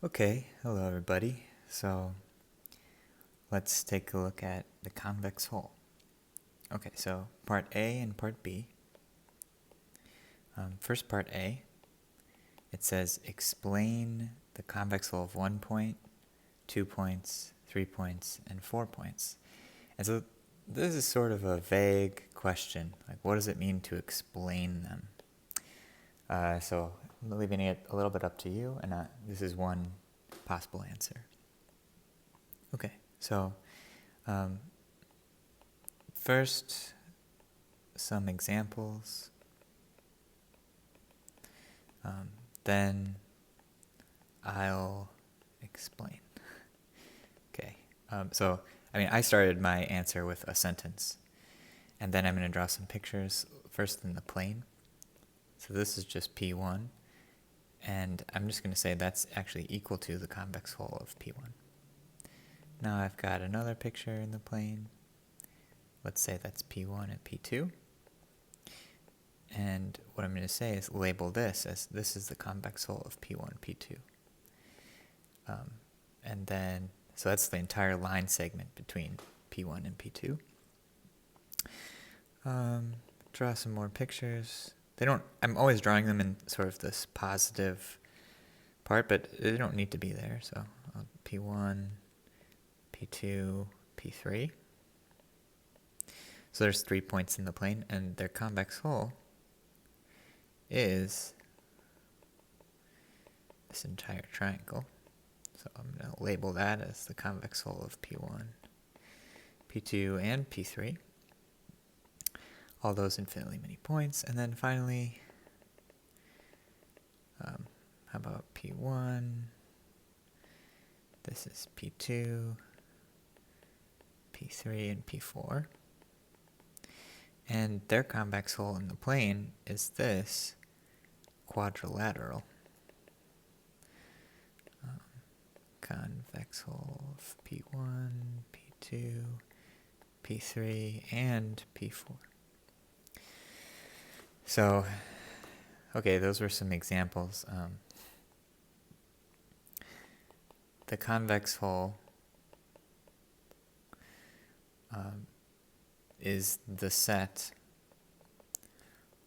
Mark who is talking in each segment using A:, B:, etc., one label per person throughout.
A: Okay, hello everybody. So let's take a look at the convex hull. Okay, so part A and part B. First part A, it says explain the convex hull of 1 point, 2 points, 3 points, and 4 points. And so this is sort of a vague question. Like, what does it mean to explain them? So I'm leaving it a little bit up to you, and this is one possible answer. Okay, so first, some examples. Then I'll explain. Okay, I started my answer with a sentence, and then I'm going to draw some pictures, first in the plane. So this is just P1, and I'm just going to say that's actually equal to the convex hull of P1. Now I've got another picture in the plane. Let's say that's P1 and P2. And what I'm going to say is label this as this is the convex hull of P1, P2. And then, so that's the entire line segment between P1 and P2. Draw some more pictures. I'm always drawing them in sort of this positive part, but they don't need to be there. So P1, P2, P3. So there's 3 points in the plane, and their convex hull is this entire triangle. So I'm going to label that as the convex hull of P1, P2, and P3. All those infinitely many points. And then finally, how about P1? This is P2, P3, and P4. And their convex hull in the plane is this quadrilateral. Convex hull of P1, P2, P3, and P4. So, okay, those were some examples. The convex hull is the set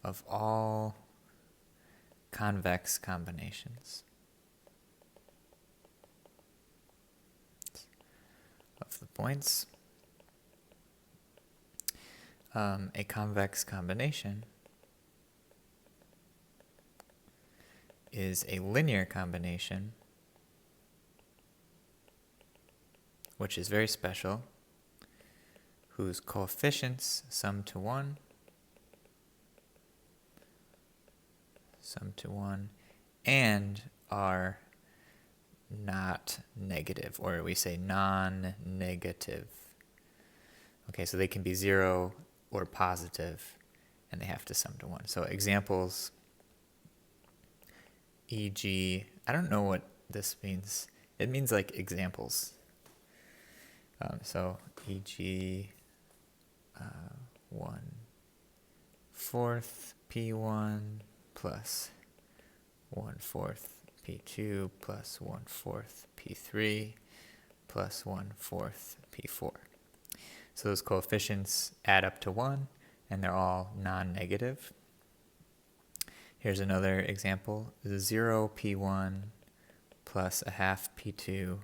A: of all convex combinations of the points. A convex combination is a linear combination, which is very special, whose coefficients sum to 1, and are not negative, or we say non-negative. Okay, so they can be 0 or positive, and they have to sum to 1. So examples, e.g., I don't know what this means. It means like examples. So e.g., 1/4 P1 plus 1/4 P2 plus 1/4 P3 plus 1/4 P4. So those coefficients add up to 1, and they're all non-negative. Here's another example. 0 P1 plus 1/2 P2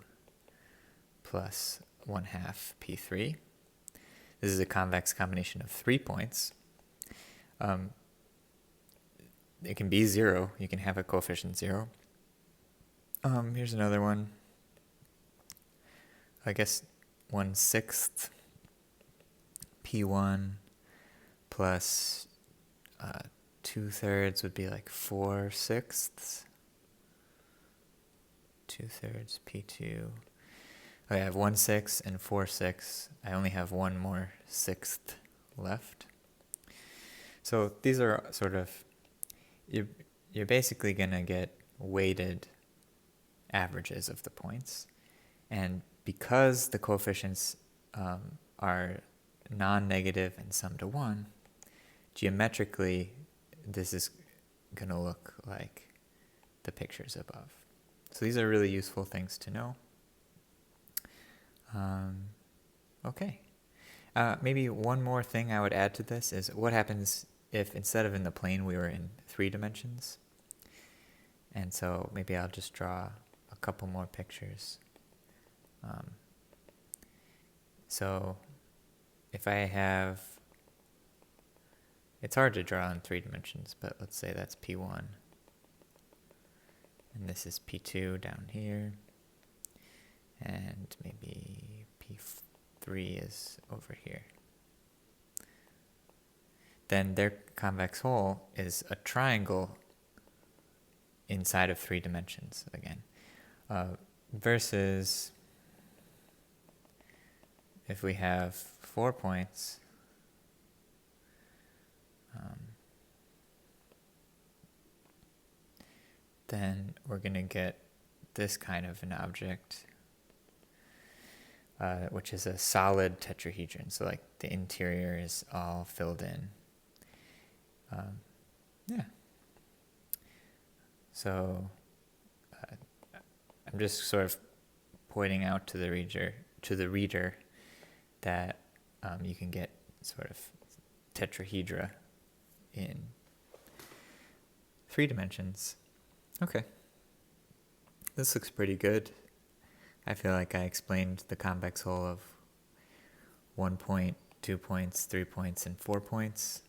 A: plus 1/2 P3. This is a convex combination of 3 points. It can be 0. You can have a coefficient 0. Here's another one. I guess 1/6 P1 plus 2/3 would be like 4/6. 2/3 P2. I have 1/6 and 4/6. I only have one more sixth left. So these are sort of, you're basically going to get weighted averages of the points. And because the coefficients are non-negative and sum to 1, geometrically, this is going to look like the pictures above. So these are really useful things to know. Okay. Maybe one more thing I would add to this is what happens if instead of in the plane we were in 3 dimensions. And so maybe I'll just draw a couple more pictures. So if I have, it's hard to draw in 3 dimensions, but let's say that's P1. And this is P2 down here. And maybe P3 is over here. Then their convex hull is a triangle inside of 3 dimensions again. Versus if we have 4 points, then we're going to get this kind of an object, which is a solid tetrahedron. So like the interior is all filled in. Yeah. So I'm just sort of pointing out to the reader that you can get sort of tetrahedra in 3 dimensions. Okay. This looks pretty good. I feel like I explained the convex hull of 1 point, 2 points, 3 points, and 4 points.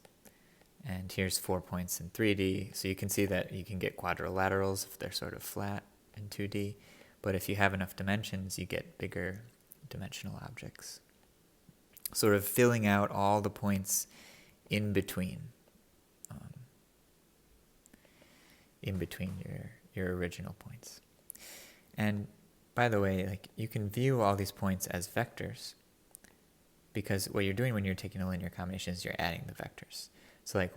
A: And here's 4 points in 3D. So you can see that you can get quadrilaterals if they're sort of flat in 2D. But if you have enough dimensions, you get bigger dimensional objects. Sort of filling out all the points in between your original points. And by the way, like you can view all these points as vectors, because what you're doing when you're taking a linear combination is you're adding the vectors. So like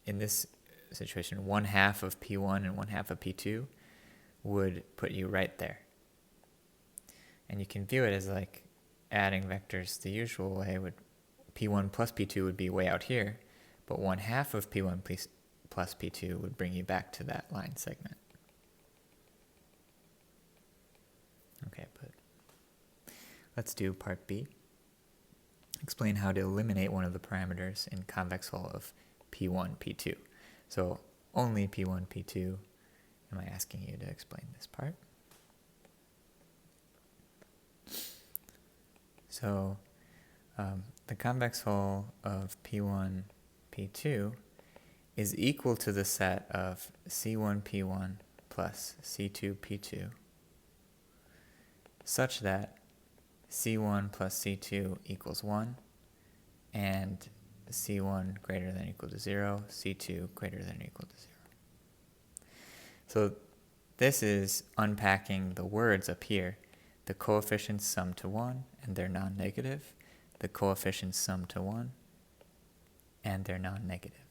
A: in this situation, 1/2 of P1 and 1/2 of P2 would put you right there. And you can view it as like adding vectors the usual way. P1 plus P2 would be way out here, but 1/2 of P1 plus P2 would bring you back to that line segment. Okay, but let's do part B. Explain how to eliminate one of the parameters in convex hull of P1, P2. So only P1, P2. Am I asking you to explain this part? So the convex hull of P1, P2 is equal to the set of C1, P1 plus C2, P2, such that C1 plus C2 equals 1, and C1 greater than or equal to 0, C2 greater than or equal to 0. So this is unpacking the words up here. The coefficients sum to 1, and they're non-negative. The coefficients sum to 1, and they're non-negative.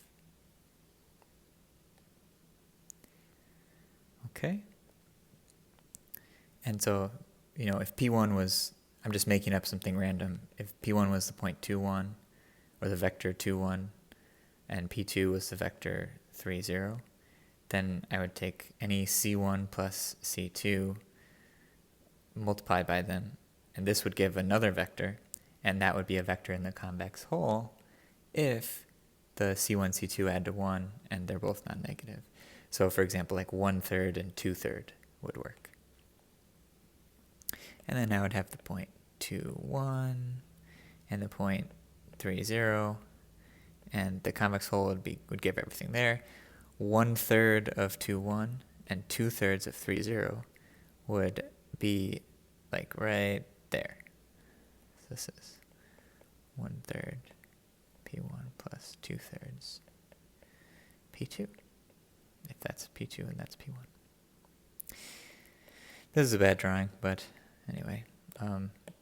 A: Okay? And so, if P1 was, I'm just making up something random. If P1 was the point 2, 1, or the vector 2, 1, and P2 was the vector 3, 0, then I would take any C1 plus C2, multiply by them, and this would give another vector, and that would be a vector in the convex hull if the C1, C2 add to 1, and they're both non-negative. So for example, like 1/3 and 2/3 would work. And then I would have the point 2, 1, and the point 3, 0, and the convex hull would give everything there. 1/3 of 2, 1 and 2/3 of 3, 0 would be like right there. So this is 1/3 P1 plus 2/3 P2. If that's P2 and that's P1. This is a bad drawing, but anyway.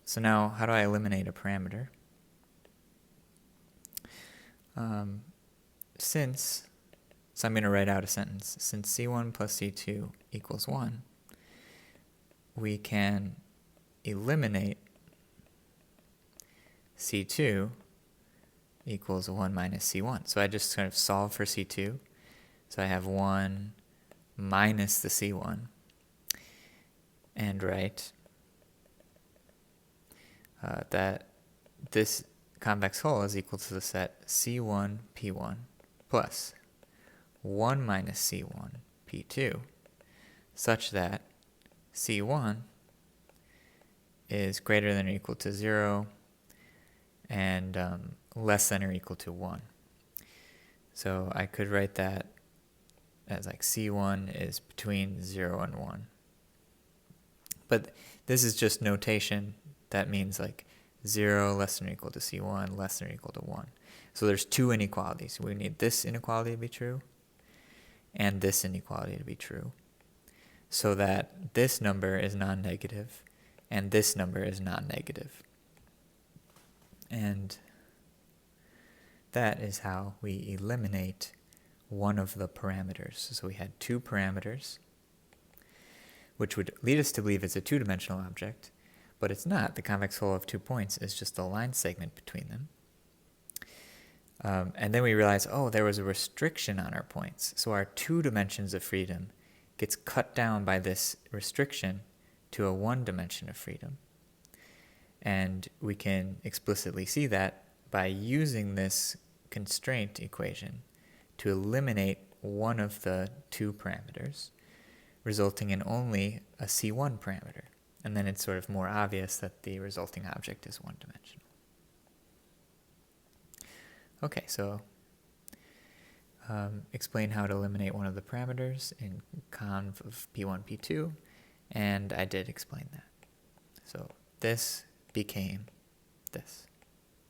A: So now, how do I eliminate a parameter? So I'm going to write out a sentence. Since C1 plus C2 equals 1, we can eliminate C2 equals 1 minus C1. So I just kind of solve for C2. So I have 1 minus the C1, and write that this convex hull is equal to the set C1 P1 plus 1 minus C1 P2, such that C1 is greater than or equal to 0 and less than or equal to 1. So I could write that as like C1 is between 0 and 1. But this is just notation. That means like 0 less than or equal to C1, less than or equal to 1. So there's two inequalities. We need this inequality to be true and this inequality to be true, so that this number is non-negative and this number is non-negative. And that is how we eliminate one of the parameters. So we had two parameters, which would lead us to believe it's a two-dimensional object, but it's not. The convex hull of 2 points is just a line segment between them. And then we realize, oh, there was a restriction on our points. So our 2 dimensions of freedom gets cut down by this restriction to a 1 dimension of freedom. And we can explicitly see that by using this constraint equation to eliminate one of the 2 parameters, resulting in only a C1 parameter. And then it's sort of more obvious that the resulting object is 1-dimensional. Okay, so explain how to eliminate one of the parameters in conv of P1, P2, and I did explain that. So this became this.